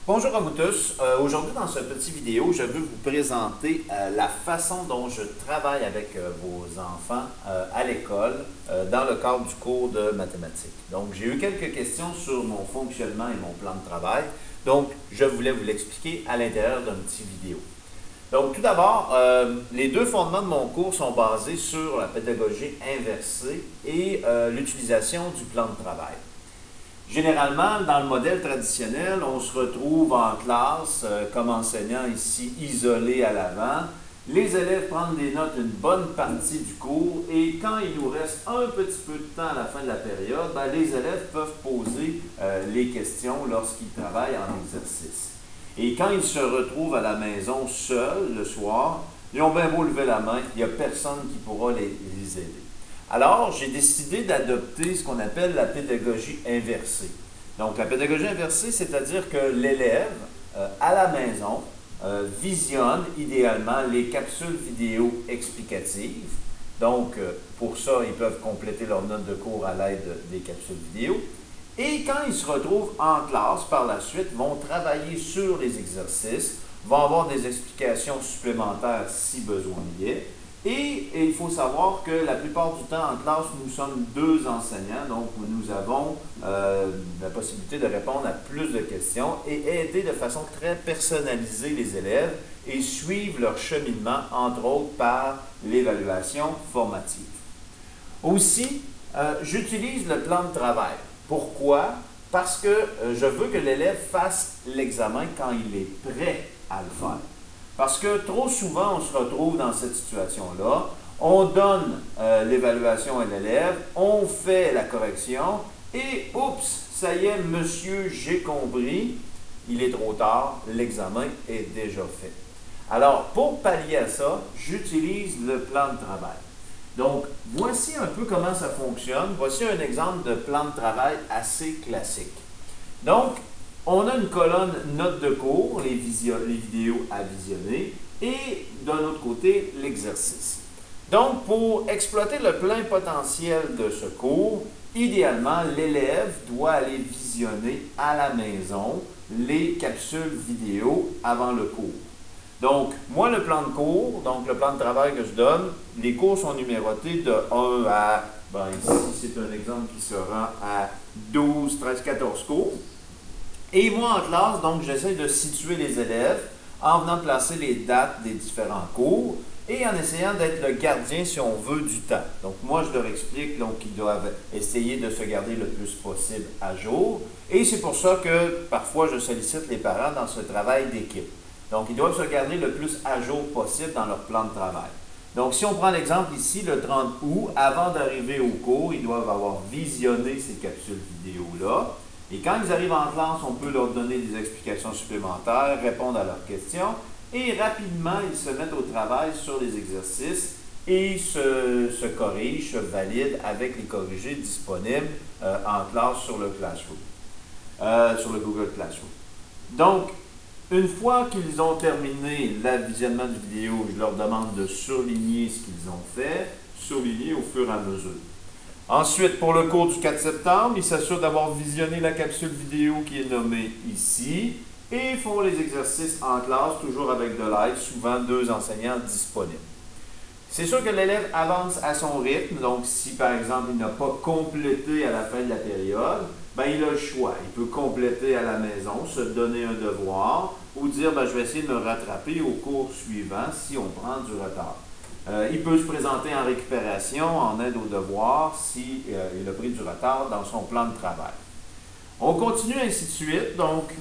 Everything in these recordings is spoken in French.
Bonjour à vous tous. Aujourd'hui, dans cette petite vidéo, je veux vous présenter la façon dont je travaille avec vos enfants à l'école dans le cadre du cours de mathématiques. Donc, j'ai eu quelques questions sur mon fonctionnement et mon plan de travail. Donc, je voulais vous l'expliquer à l'intérieur d'une petite vidéo. Donc, tout d'abord, les deux fondements de mon cours sont basés sur la pédagogie inversée et l'utilisation du plan de travail. Généralement, dans le modèle traditionnel, on se retrouve en classe comme enseignant ici isolé à l'avant. Les élèves prennent des notes une bonne partie du cours et quand il nous reste un petit peu de temps à la fin de la période, les élèves peuvent poser les questions lorsqu'ils travaillent en exercice. Et quand ils se retrouvent à la maison seuls le soir, ils ont bien beau lever la main, il n'y a personne qui pourra les aider. Alors, j'ai décidé d'adopter ce qu'on appelle la pédagogie inversée. Donc, la pédagogie inversée, c'est-à-dire que l'élève, à la maison, visionne idéalement les capsules vidéo explicatives. Donc, pour ça, ils peuvent compléter leurs notes de cours à l'aide des capsules vidéo. Et quand ils se retrouvent en classe, par la suite, vont travailler sur les exercices, vont avoir des explications supplémentaires si besoin y est. Et il faut savoir que la plupart du temps en classe, nous sommes deux enseignants, donc nous avons la possibilité de répondre à plus de questions et aider de façon très personnalisée les élèves et suivre leur cheminement, entre autres par l'évaluation formative. Aussi, j'utilise le plan de travail. Pourquoi? Parce que je veux que l'élève fasse l'examen quand il est prêt à le faire. Parce que trop souvent, on se retrouve dans cette situation-là. On donne l'évaluation à l'élève, on fait la correction et oups, ça y est, monsieur, j'ai compris, il est trop tard, l'examen est déjà fait. Alors, pour pallier à ça, j'utilise le plan de travail. Donc, voici un peu comment ça fonctionne. Voici un exemple de plan de travail assez classique. Donc, on a une colonne notes de cours, les vidéos à visionner, et d'un autre côté, l'exercice. Donc, pour exploiter le plein potentiel de ce cours, idéalement, l'élève doit aller visionner à la maison les capsules vidéo avant le cours. Donc, moi, le plan de cours, donc le plan de travail que je donne, les cours sont numérotés de 1 à, ici, c'est un exemple qui se rend à 12, 13, 14 cours. Et moi, en classe, donc, j'essaie de situer les élèves en venant placer les dates des différents cours et en essayant d'être le gardien, si on veut, du temps. Donc, moi, je leur explique qu'ils doivent essayer de se garder le plus possible à jour. Et c'est pour ça que, parfois, je sollicite les parents dans ce travail d'équipe. Donc, ils doivent se garder le plus à jour possible dans leur plan de travail. Donc, si on prend l'exemple ici, le 30 août, avant d'arriver au cours, ils doivent avoir visionné ces capsules vidéo-là. Et quand ils arrivent en classe, on peut leur donner des explications supplémentaires, répondre à leurs questions et rapidement, ils se mettent au travail sur les exercices et se corrigent, se valident avec les corrigés disponibles en classe sur le Classroom, sur le Google Classroom. Donc, une fois qu'ils ont terminé le visionnement du vidéo, je leur demande de surligner ce qu'ils ont fait, surligner au fur et à mesure. Ensuite, pour le cours du 4 septembre, ils s'assurent d'avoir visionné la capsule vidéo qui est nommée ici et font les exercices en classe, toujours avec de l'aide, souvent deux enseignants disponibles. C'est sûr que l'élève avance à son rythme, donc si par exemple il n'a pas complété à la fin de la période, il a le choix. Il peut compléter à la maison, se donner un devoir ou dire je vais essayer de me rattraper au cours suivant si on prend du retard. Il peut se présenter en récupération, en aide aux devoirs, s'il a pris du retard dans son plan de travail. On continue ainsi de suite, donc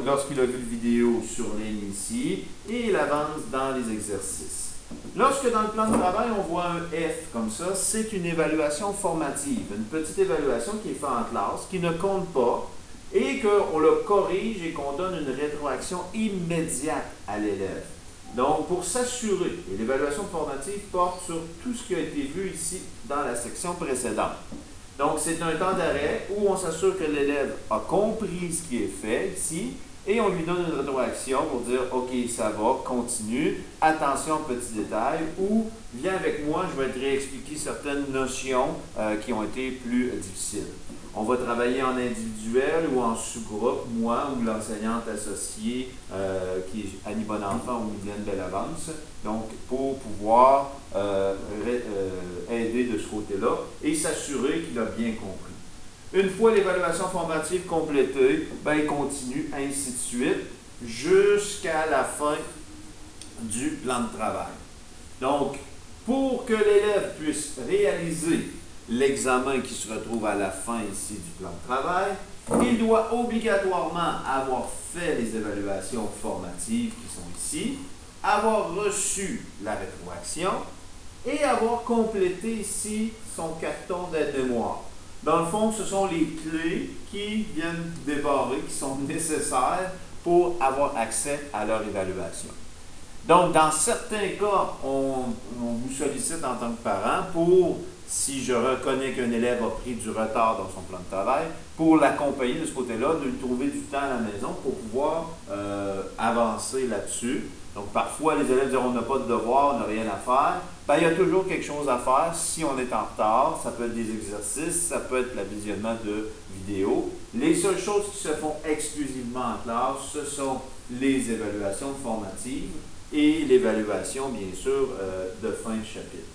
lorsqu'il a vu la vidéo surligne ici, et il avance dans les exercices. Lorsque dans le plan de travail, on voit un F comme ça, c'est une évaluation formative, une petite évaluation qui est faite en classe, qui ne compte pas, et qu'on le corrige et qu'on donne une rétroaction immédiate à l'élève. Donc, pour s'assurer, et l'évaluation formative porte sur tout ce qui a été vu ici dans la section précédente. Donc, c'est un temps d'arrêt où on s'assure que l'élève a compris ce qui est fait ici et on lui donne une rétroaction pour dire « OK, ça va, continue, attention, petit détail » ou « Viens avec moi, je vais te réexpliquer certaines notions qui ont été plus difficiles ». On va travailler en individuel ou en sous-groupe, moi ou l'enseignante associée qui est Annie Bonenfant ou Mylène Bellavance, donc pour pouvoir aider de ce côté-là et s'assurer qu'il a bien compris. Une fois l'évaluation formative complétée, ben, il continue ainsi de suite jusqu'à la fin du plan de travail. Donc, pour que l'élève puisse réaliser l'examen qui se retrouve à la fin ici du plan de travail, il doit obligatoirement avoir fait les évaluations formatives qui sont ici, avoir reçu la rétroaction et avoir complété ici son carton d'aide-mémoire. Dans le fond, ce sont les clés qui viennent débarrer, qui sont nécessaires pour avoir accès à leur évaluation. Donc, dans certains cas, on vous sollicite en tant que parent pour, si je reconnais qu'un élève a pris du retard dans son plan de travail, pour l'accompagner de ce côté-là, de lui trouver du temps à la maison pour pouvoir avancer là-dessus. Donc, parfois, les élèves disent on n'a pas de devoir, on n'a rien à faire. Bien, il y a toujours quelque chose à faire si on est en retard. Ça peut être des exercices, ça peut être le visionnement de vidéos. Les seules choses qui se font exclusivement en classe, ce sont les évaluations formatives et l'évaluation, bien sûr, de fin de chapitre.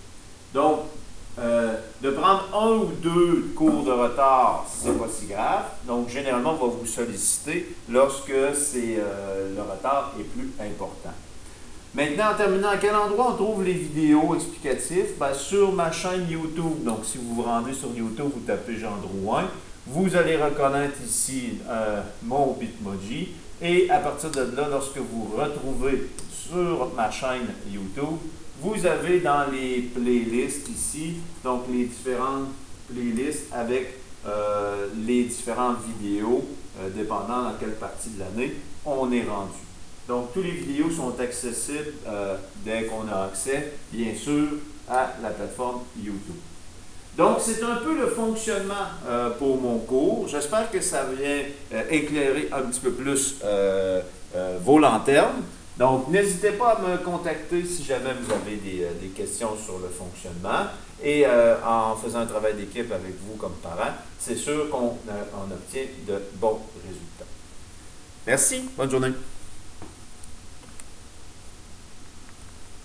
Donc, de prendre un ou deux cours de retard, c'est pas si grave. Donc, généralement, on va vous solliciter lorsque le retard est plus important. Maintenant, en terminant, à quel endroit on trouve les vidéos explicatives? Bien, sur ma chaîne YouTube. Donc, si vous vous rendez sur YouTube, vous tapez Jean Drouin, vous allez reconnaître ici mon Bitmoji. Et à partir de là, lorsque vous retrouvez sur ma chaîne YouTube, vous avez dans les playlists ici, donc les différentes playlists avec les différentes vidéos, dépendant dans quelle partie de l'année on est rendu. Donc, toutes les vidéos sont accessibles dès qu'on a accès, bien sûr, à la plateforme YouTube. Donc, c'est un peu le fonctionnement pour mon cours. J'espère que ça vient éclairer un petit peu plus vos lanternes. Donc, n'hésitez pas à me contacter si jamais vous avez des questions sur le fonctionnement. Et en faisant un travail d'équipe avec vous comme parents, c'est sûr qu'on obtient de bons résultats. Merci, bonne journée.